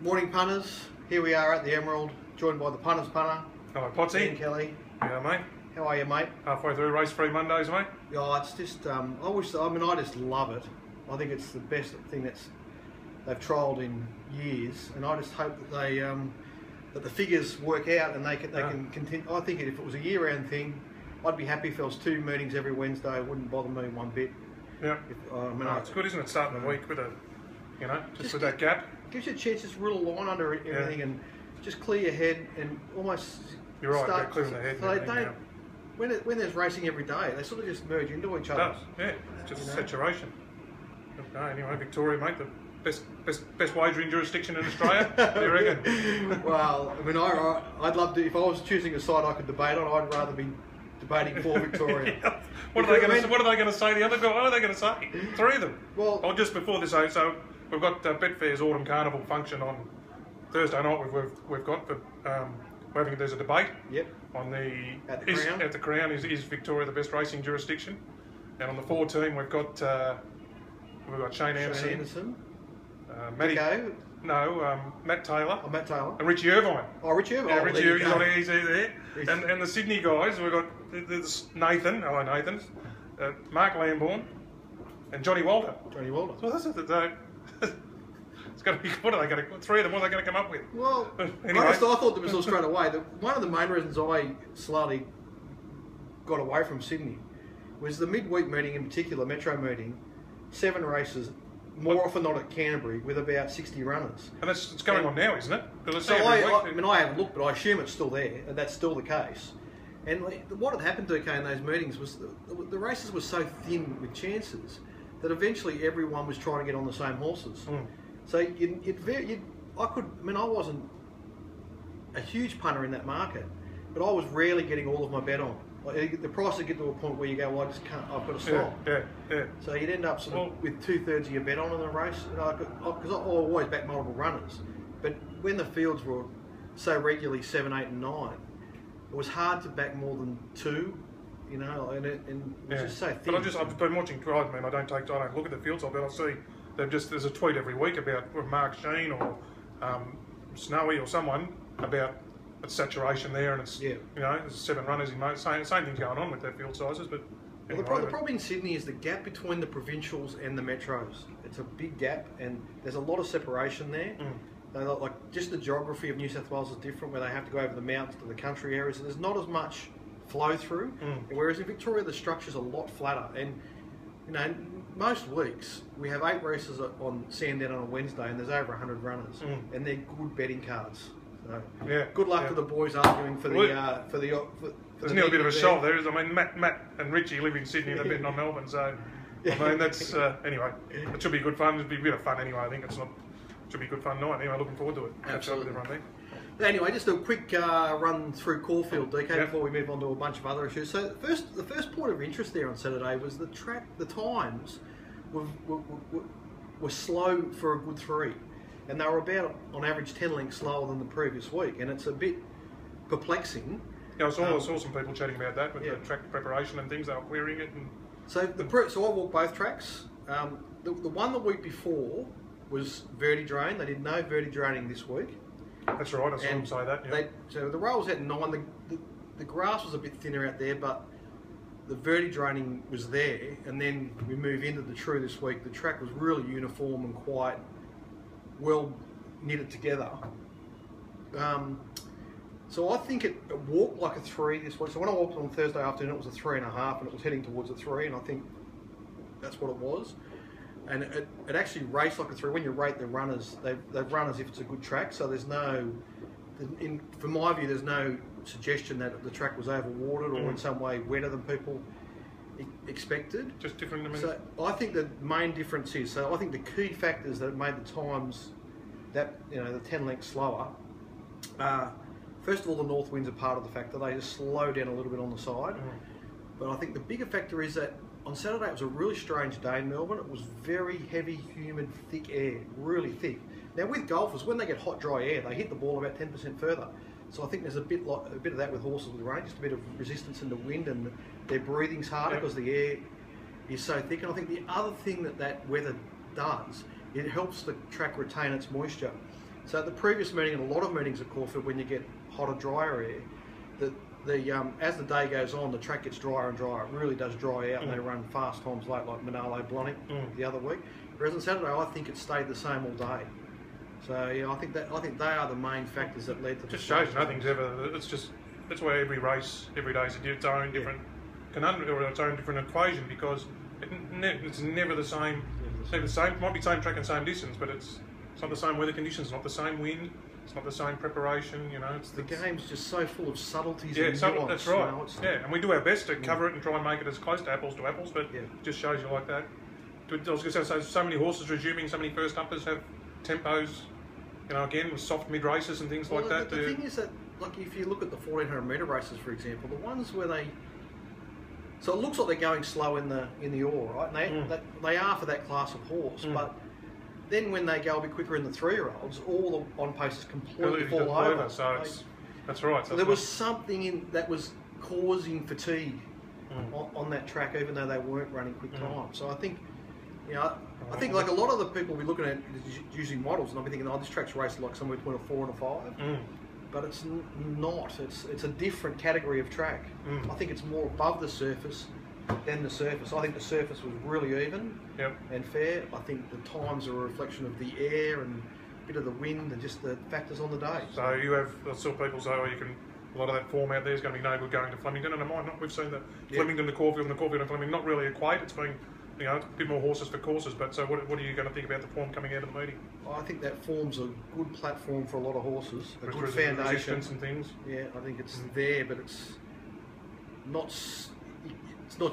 Morning punters, here we are at the Emerald, joined by the punters punter. Hello, Potsy. Ian Kelly. Yeah, mate. How are you, mate? Halfway through race-free Mondays, mate. Yeah, it's just, I just love it. I think it's the best thing they've trialled in years, and I just hope that that the figures work out and they can continue. I think if it was a year-round thing, I'd be happy if there was 2 meetings every Wednesday. It wouldn't bother me one bit. Yeah. It's good, isn't it, starting the week with just with that gap. Gives you a chance to just rule a line under everything and just clear your head and almost. You're right, start clearing the head. So they don't. When there's racing every day, they sort of just merge into each other. Yeah, it's just saturation. Okay, anyway, Victoria, mate, the best wagering jurisdiction in Australia. What do you reckon? Well, I mean, I'd love to. If I was choosing a side I could debate on, I'd rather be debating for Victoria. Yeah. What are they going to say? The other guy? What are they going to say? 3 of them. Well, just before this, so we've got Betfair's Autumn Carnival function on Thursday night. We've got there's a debate. Yep. On at the Crown is Victoria the best racing jurisdiction? And on the 4 team we've got Shane Anderson. Matt Taylor. Oh, Matt Taylor. And Richie Irvine. Oh, Richie Irvine. Yeah, Richie Irvine's there. And the Sydney guys, we've got Nathan. Hello, Nathan. Mark Lambourne. And Johnny Walter. Johnny Walter. So this is it's going to be. What are they going to? 3 of them. What are they going to come up with? Well, anyway. I thought there was all straight away. One of the main reasons I slowly got away from Sydney was the midweek meeting, in particular, Metro meeting. 7 races, more often not at Canterbury, with about 60 runners. And it's going on now, isn't it? I haven't looked, but I assume it's still there, and that's still the case. And what had happened, DK, in those meetings was the races were so thin with chances that eventually everyone was trying to get on the same horses. So I wasn't a huge punter in that market, but I was rarely getting all of my bet on. Like, the price would get to a point where you go, well, I just can't, I've got to stop. Yeah. So you'd end up with 2/3 of your bet on in the race, because I always back multiple runners. But when the fields were so regularly 7, 8 and 9, it was hard to back more than 2. And it was just so thin. But I've been watching Drive, man. I don't look at the fields, but I see there's a tweet every week about Mark Sheen or Snowy or someone about it's saturation there, and it's there's 7 runners in most. Same thing's going on with their field sizes, but. Well, the problem in Sydney is the gap between the provincials and the metros. It's a big gap, and there's a lot of separation there. Like just the geography of New South Wales is different, where they have to go over the mountains to the country areas, so there's not as much flow through. Whereas in Victoria, the structure's a lot flatter, and most weeks we have 8 races on Sandown on a Wednesday, and there's over 100 runners, and they're good betting cards. So good luck to the boys arguing for the There's nearly a bit of a show there. I mean, Matt and Richie live in Sydney and they're betting on Melbourne, so I mean that's anyway. It should be good fun. It'll be a bit of fun anyway. I think it should be good fun night. Anyway, looking forward to it. Absolutely. Everyone there. Anyway, just a quick run through Caulfield, DK, before we move on to a bunch of other issues. So the first point of interest there on Saturday was the track. The times were slow for a good 3, and they were about on average 10 lengths slower than the previous week, and it's a bit perplexing. Yeah, I saw some people chatting about that with the track preparation and things. They were querying it. So I walked both tracks. The one the week before was Verdi Drain. They did no Verdi Draining this week. That's right, I saw them say that. Yeah. So the rail was at 9. The grass was a bit thinner out there, but the Verdi Draining was there. And then we move into the True this week. The track was really uniform and quite well knitted together. So I think it walked like a 3 this week. So when I walked on Thursday afternoon, it was a 3.5, and it was heading towards a 3, and I think that's what it was. And it actually raced like a 3. When you rate the runners, they've run as if it's a good track. So there's no, from my view, there's no suggestion that the track was overwatered or in some way wetter than people expected. Just different to me. So I think the main difference is, I think the key factors that made the times that the 10 lengths slower. First of all, the north winds are part of the factor. They just slow down a little bit on the side. But I think the bigger factor is that on Saturday it was a really strange day in Melbourne. It was very heavy, humid, thick air, really thick. Now with golfers, when they get hot, dry air, they hit the ball about 10% further. So I think there's a bit of that with horses with rain, just a bit of resistance in the wind, and their breathing's harder because the air is so thick. And I think the other thing that weather does, it helps the track retain its moisture. So at the previous meeting and a lot of meetings at Caulfield, when you get hotter, drier air, as the day goes on, the track gets drier and drier. It really does dry out, and they run fast times late, like Manalo Blonick the other week. Whereas on Saturday, I think it stayed the same all day. So yeah, I think they are the main factors that led to. Just shows nothing's ever. It's just that's why every race, every day is its own different conundrum or its own different equation, because it's never the same. Never the same. Might be same track and same distance, but it's not the same weather conditions, not the same wind. It's not the same preparation, you know. The game's just so full of subtleties. Yeah, and nuance, that's right. You know, yeah, and we do our best to cover it and try and make it as close to apples, but it just shows you like that. I was going to say, so many horses resuming, so many first uppers have tempos, you know, again with soft mid races and things like that. The thing is that, like, if you look at the 1400 metre races, for example, the ones where so it looks like they're going slow in the ore, right? And they are for that class of horse, but then when they go a bit quicker in the 3-year-olds, all the on paces completely fall over. So that's right. So there was something that was causing fatigue on that track, even though they weren't running quick time. So I think, you know, I think like a lot of the people we're looking at using models, and I'll be thinking, oh, this track's raced like somewhere between a 4 and a 5. But it's not. It's a different category of track. I think it's more above the surface than the surface. I think the surface was really even and fair. I think the times are a reflection of the air and a bit of the wind and just the factors on the day. So you have sort of people say, oh, you can. A lot of that form out there is going to be no good going to Flemington, and it might not. We've seen the Flemington to Caulfield and the Caulfield and Flemington not really equate. It's been, you know, a bit more horses for courses. But so what are you going to think about the form coming out of the meeting? I think that forms a good platform for a lot of horses, a good foundation. foundation And things. Yeah, I think it's there, but it's not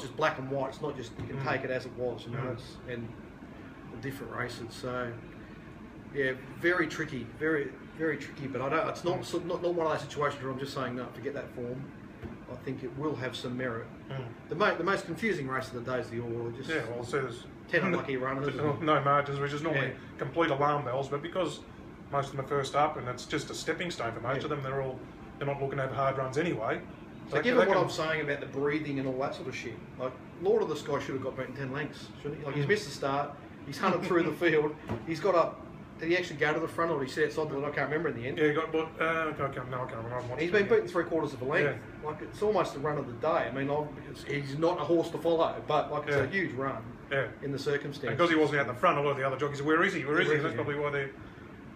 just black and white. It's not just you can take it as it was, you know. And the different races. So yeah, very tricky, very tricky. But I don't. It's not one of those situations where I'm just saying no, forget that form. I think it will have some merit. The most confusing race of the day is the All. Just well, so there's 10 unlucky runners. No margins, which is normally complete alarm bells. But because most of them are first up, and it's just a stepping stone for most of them, they're not looking to have hard runs anyway. So given what I'm saying about the breathing and all that sort of shit, like Lord of the Sky should have got beaten 10 lengths, shouldn't he? Like he's missed the start, he's hunted through the field, he's got up. Did he actually go to the front, or did he sit outside the line? I can't remember in the end. Yeah, he got. I can't remember. He's been beaten 3/4 of a length. Yeah. Like it's almost the run of the day. I mean, he's not a horse to follow, but like it's a huge run. Yeah. In the circumstances. Because he wasn't out the front, a lot of the other jockeys. Where is he? Where is he? That's probably why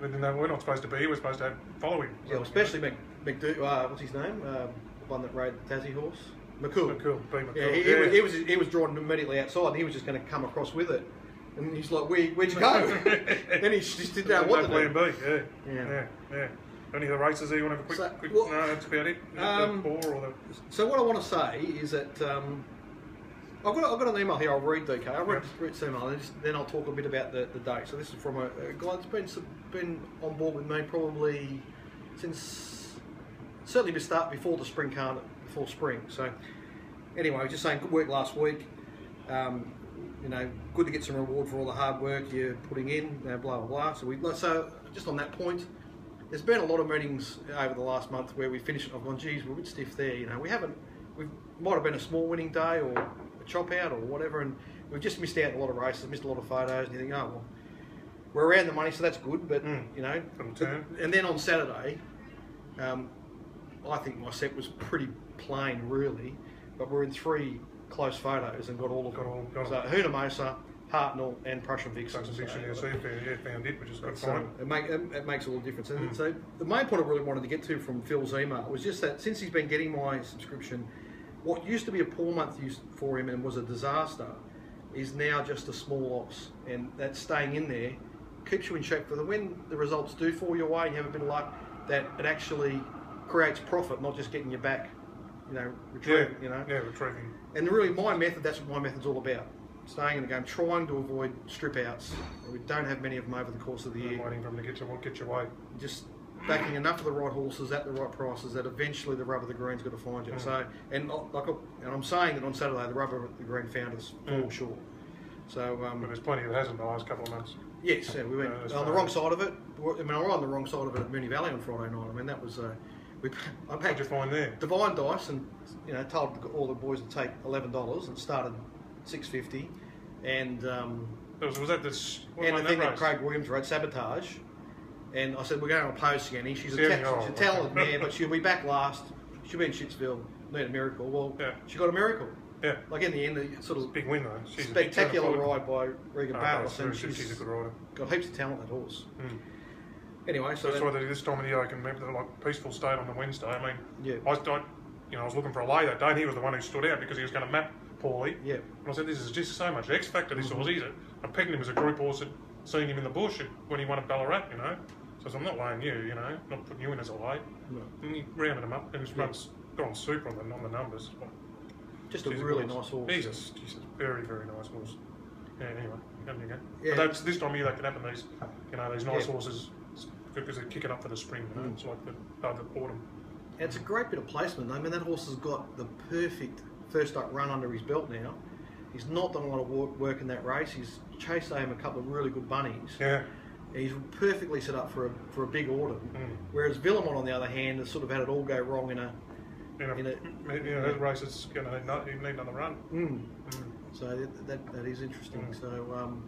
we're not supposed to be. We're supposed to follow him. Yeah, especially what's his name? The one that rode the Tassie horse, McCool. McCool. Yeah, he was drawn immediately outside, and he was just going to come across with it. And he's like, where'd you go? Then he just didn't know what to do. Plan B, yeah. Any of the races there you want to have a quick no, that's about it. So what I want to say is that I've got an email here. I'll read, DK. I'll read this email, and then I'll talk a bit about the day. So this is from a guy that's been on board with me probably since certainly before the spring before spring. So anyway, just saying, good work last week. You know, good to get some reward for all the hard work you're putting in, blah, blah, blah. So just on that point, there's been a lot of meetings over the last month where we finished it. I've gone, geez, we're a bit stiff there. You know, we might have been a small winning day or a chop out or whatever, and we've just missed out on a lot of races, missed a lot of photos, and you think, oh, well, we're around the money, so that's good, but, you know. And then on Saturday, I think my set was pretty plain, really, but we're in 3 close photos and got all of them. So Hunamosa, Hartnell and Prussian Vixen. So you found it, which is good fine. It makes all the difference. And so the main point I really wanted to get to from Phil's email was just that since he's been getting my subscription, what used to be a poor month for him and was a disaster is now just a small loss. And that staying in there keeps you in shape for when the results do fall your way and you have a bit of luck, that it actually creates profit, not just getting you back, you know, retrieving. Retrieving. And really, that's what my method's all about. Staying in the game, trying to avoid strip outs. We don't have many of them over the course of the year. Waiting for them to get your way. Just backing enough of the right horses at the right prices that eventually the rub of the green's got to find you. So, and I'm saying that on Saturday the rub of the green found us fall short. So, but there's plenty that hasn't the last couple of months. Yes, we went on the wrong side of it. I mean, I was on the wrong side of it at Moonee Valley on Friday night. I mean, that was. I paid Divine Dice and told all the boys to take $11 and started $6.50 and was that this? And the thing that Craig Williams rode, Sabotage, And I said, we're going on a post again. She's Yeah, a talented mare, but she'll be back last. She'll be in Shitsville, need a miracle. Well, she got a miracle. Yeah. Like in the end, the sort of big win though. She's spectacular ride by Regan Barros, and she's a good rider. Got heaps of talent, that horse. Mm. Anyway, so that's why this time of the year I can remember the like Peaceful State on the Wednesday. I mean, I was looking for a lay that day, and he was the one who stood out because he was going to map poorly. Yeah. And I said, this is just so much X factor. This horse is it. I pegged him as a group horse. I'd seen him in the bush when he won at Ballarat. You know, so I said, I'm not laying you. You know, not putting you in as a lay. No. And he rounded him up and he was gone super on the numbers. Just a really nice horse. He's a very, very nice horse. Yeah, anyway, there you go. Yeah. But this time of year that can happen, these nice horses, because they're kicking up for the spring, you know, it's like the autumn. It's a great bit of placement. I mean, that horse has got the perfect first up run under his belt now. He's not done a lot of work in that race. He's chased home a couple of really good bunnies. Yeah. He's perfectly set up for a big autumn. Whereas Villamont, on the other hand, has sort of had it all go wrong in a that race is going to need another run. So that is interesting. So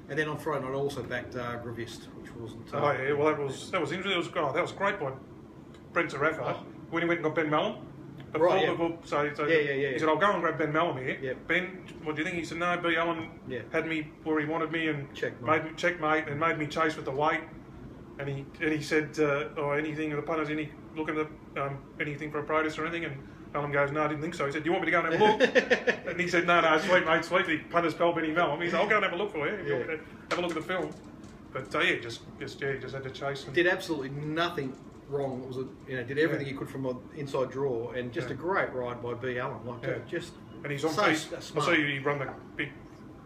and then on Friday night I also backed Gravist, which wasn't. Well that was interesting. That was great by Brent Zarafa when he went and got Ben Mellon. So he said, I'll go and grab Ben Mellon here. Yep. Ben, what do you think? He said, no, B. Allen had me where he wanted me and checkmate and made me chase with the weight. And he said, anything of the punters, looking at anything for a protest or anything? And Allen goes, no, I didn't think so. He said, do you want me to go and have a look? And he said, no, sweet mate, sweet. The punters told Benny Mellon. He said, I'll go and have a look for you. If you want to have a look at the film. But he just had to chase. Did absolutely nothing wrong. It was did everything he could from an inside draw, and just a great ride by B. Allen. And he's on pace. I see he run the big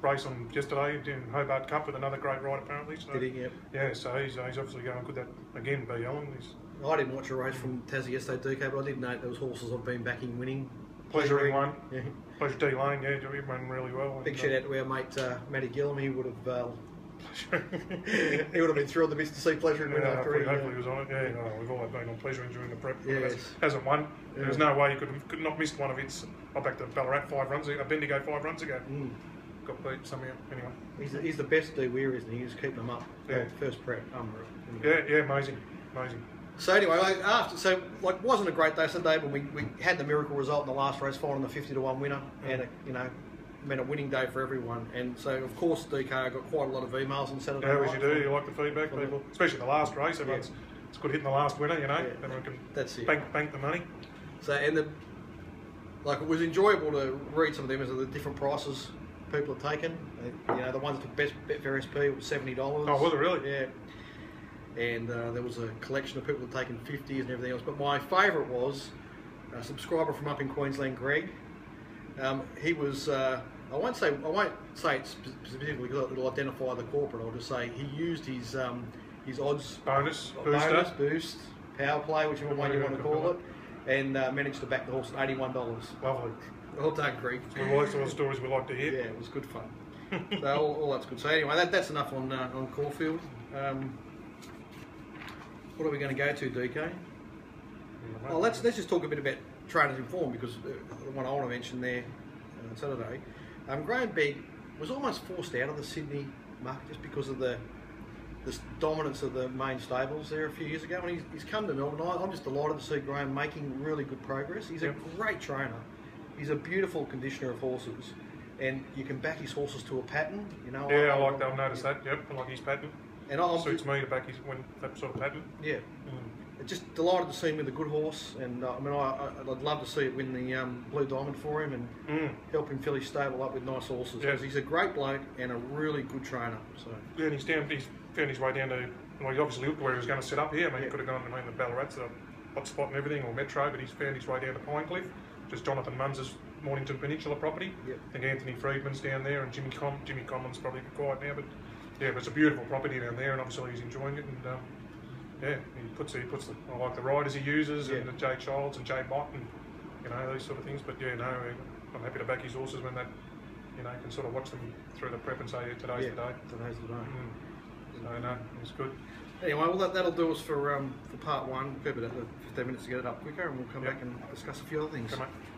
race on yesterday in Hobart Cup with another great ride apparently. So, did he? Yep. Yeah, so he's obviously going good. That again, B. Allen. I didn't watch a race from Tassie yesterday, DK, but I did note there was horses I've been backing winning. Pleasure won. Yeah. Pleasure D Lane. Yeah, he ran really well. Big shout out to our mate Matty Gillum. He would have. He would have been thrilled to miss to see Pleasuring win after hopefully he was on it. Yeah, we've all been on Pleasuring during the prep. Hasn't won. There was no way he could not missed one of its. I backed the Ballarat 5 runs ago, Bendigo 5 runs ago. Got beat somehow. Anyway, he's the best D Weir, isn't he? He's keeping them up. First prep. Yeah, amazing. So anyway, wasn't a great day Sunday, but we had the miracle result in the last race, finding the 50-1 winner, and meant a winning day for everyone. And so, of course, DK, I got quite a lot of emails on Saturday night. As you do. You like the feedback, people, especially the last race. It's good hitting the last winner, everyone can bank the money. So, and it was enjoyable to read some of them as the different prices people have taken. The ones that best Betfair SP was $70. Oh, was it really? Yeah. And there was a collection of people that had taken 50s and everything else. But my favourite was a subscriber from up in Queensland, Greg. He was. I won't say it specifically because it'll identify the corporate. I'll just say he used his odds bonus boost, power play, whichever one you want to call it, and managed to back the horse at $81. Lovely. Well done, Greg. All the sort of stories we like to hear. Yeah, it was good fun. So all that's good. So anyway, that's enough on Caulfield. What are we going to go to, DK? Well, let's just talk a bit about Trainers Informed, because the one I want to mention there on Saturday, Graham Begg was almost forced out of the Sydney market just because of the dominance of the main stables there a few years ago, and he's come to Melbourne. I'm just delighted to see Graham making really good progress. He's a great trainer. He's a beautiful conditioner of horses, and you can back his horses to a pattern. I like that. I've noticed that. Yep, I like his pattern. And suits me to back that sort of pattern. Yeah. Just delighted to see him with a good horse, and I'd love to see it win the Blue Diamond for him and help him fill his stable up with nice horses. Because he's a great bloke and a really good trainer. So and he's found his way down to. Well, he obviously looked where he was going to set up here. He could have gone to the Ballarat's a hot spot and everything, or Metro, but he's found his way down to Pinecliff, just Jonathan Munns' Mornington Peninsula property. I think Anthony Friedman's down there, and Jimmy Common's probably quiet now, but it's a beautiful property down there, and obviously he's enjoying it. And he puts the I like the riders he uses, and the Jay Childs and Jay Mott, and those sort of things. But I'm happy to back his horses when that can sort of watch them through the prep and say today's the day. Today's the day. So it's good. Anyway, well that'll do us for part one. We've got about 15 minutes to get it up quicker, and we'll come back and discuss a few other things. Okay, mate.